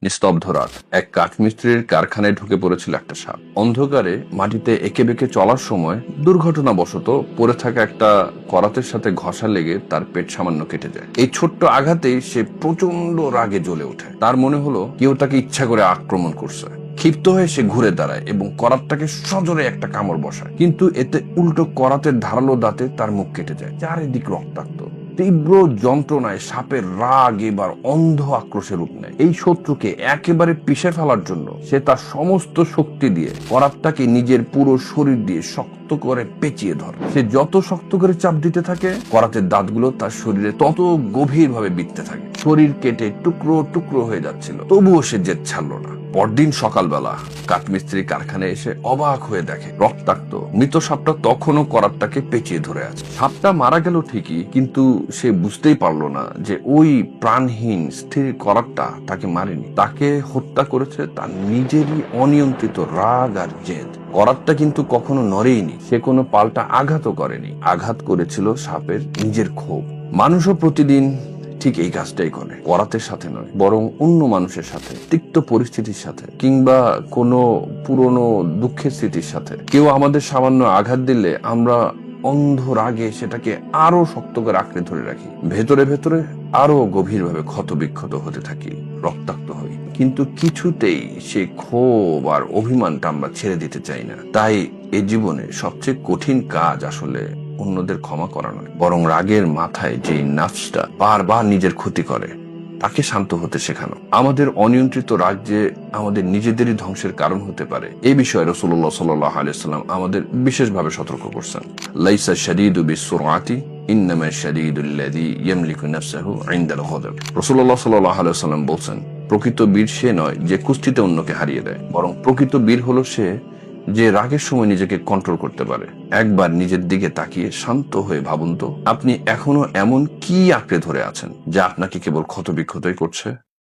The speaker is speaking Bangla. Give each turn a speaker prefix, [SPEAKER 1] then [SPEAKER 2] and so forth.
[SPEAKER 1] নিস্তব্ধ রাত। এক কাঠমিস্ত্রির কারখানায় ঢুকে পড়েছিল একটা সাপ। অন্ধকারে মাটিতে এঁকে বেঁকে চলার সময় দুর্ঘটনাবশত পড়ে থাকা একটা করাতের সাথে ঘষা লেগে তার পেট সামান্য কেটে যায়। এই ছোট্ট আঘাতেই সে প্রচন্ড রাগে জ্বলে ওঠে। তার মনে হলো কেউ তাকে ইচ্ছা করে আক্রমণ করছে। ক্ষিপ্ত হয়ে সে ঘুরে দাঁড়ায় এবং করাতটাকে সজোরে একটা কামড় বসায়, কিন্তু এতে উল্টো করাতের ধারালো দাঁতে তার মুখ কেটে যায়। চারিদিক রক্তাক্ত। তীব্র যন্ত্রণায় সাপের রাগ এবার অন্ধ আক্রোশে রূপ নেয়। এই শত্রুকে একেবারে পিষে ফেলার জন্য সে তার সমস্ত শক্তি দিয়ে করাতটাকে নিজের পুরো শরীর দিয়ে শক্ত করে পেঁচিয়ে ধরে। সে যত শক্ত করে চাপ দিতে থাকে, করাতের দাঁতগুলো তার শরীরে তত গভীর ভাবে বিঁধতে থাকে। শরীর কেটে টুকরো টুকরো হয়ে যাচ্ছিল, তবুও সে জেদ ছাড়লো না। পরদিন সকালবেলা কাঠমিস্ত্রি কারখানায় এসে অবাক হয়ে দেখে রক্তাক্ত মৃত সাপটা তখনও করাতটাকে পেঁচিয়ে ধরে আছে। সাপটা মারা গেল ঠিকই, কিন্তু সে বুঝতেই পারলো না যে ওই প্রাণহীন স্থির করাতটা তাকে মারেনি। তাকে হত্যা করেছে তার নিজেরই অনিয়ন্ত্রিত রাগ আর জেদ। করাতটা কিন্তু কখনো নড়েইনি, সে কোনো পাল্টা আঘাতও করেনি। আঘাত করেছিল সাপের নিজের ক্ষোভ। মানুষও প্রতিদিন ঠিক এই কাজটাই করে, করাতের সাথে নয়, বরং অন্য মানুষের সাথে, তিক্ত পরিস্থিতির সাথে, কিংবা কোনো পুরনো দুঃখের স্মৃতির সাথে। কেউ আমাদের সামান্য আঘাত দিলে আমরা অন্ধ রাগে সেটাকে আরো শক্ত করে আঁকড়ে ধরে রাখি। ভেতরে ভেতরে আরো গভীরভাবে ক্ষত বিক্ষত হতে থাকি, রক্তাক্ত হই। কিন্তু কিছুতেই সে ক্ষোভ আর অভিমানটা আমরা ছেড়ে দিতে চাই না। তাই এ জীবনে সবচেয়ে কঠিন কাজ আসলে অন্যদের ক্ষমা করা নয়, বরং রাগের মাথায় যে নাফসটা বারবার নিজের ক্ষতি করে তাকে শান্ত হতে শেখানো। আমাদের অনিয়ন্ত্রিত রাগ যে আমাদের নিজেদেরই ধ্বংসের কারণ হতে পারে, এই বিষয়ে রাসূলুল্লাহ সাল্লাল্লাহু আলাইহি ওয়াসাল্লাম আমাদের বিশেষভাবে সতর্ক করছেন। লাইসা শাদীদু বিসসুরআতি ইন্নামা শাদীদুল্লাযী ইয়ামলিকু নাফসাহু ইনদাল গাদাব। রাসূলুল্লাহ সাল্লাল্লাহু আলাইহি ওয়াসাল্লাম বলেন, প্রকৃত বীর সে নয় যে কুস্তিতে অন্যকে হারিয়ে দেয়, বরং প্রকৃত বীর হলো সে যে রাগের সময় নিজেকে কন্ট্রোল করতে পারে। একবার নিজের দিকে তাকিয়ে শান্ত হয়ে ভাবুন তো, আপনি এখনো এমন কি আঁকড়ে ধরে আছেন যা আপনাকে কেবল ক্ষতবিক্ষতই করছে।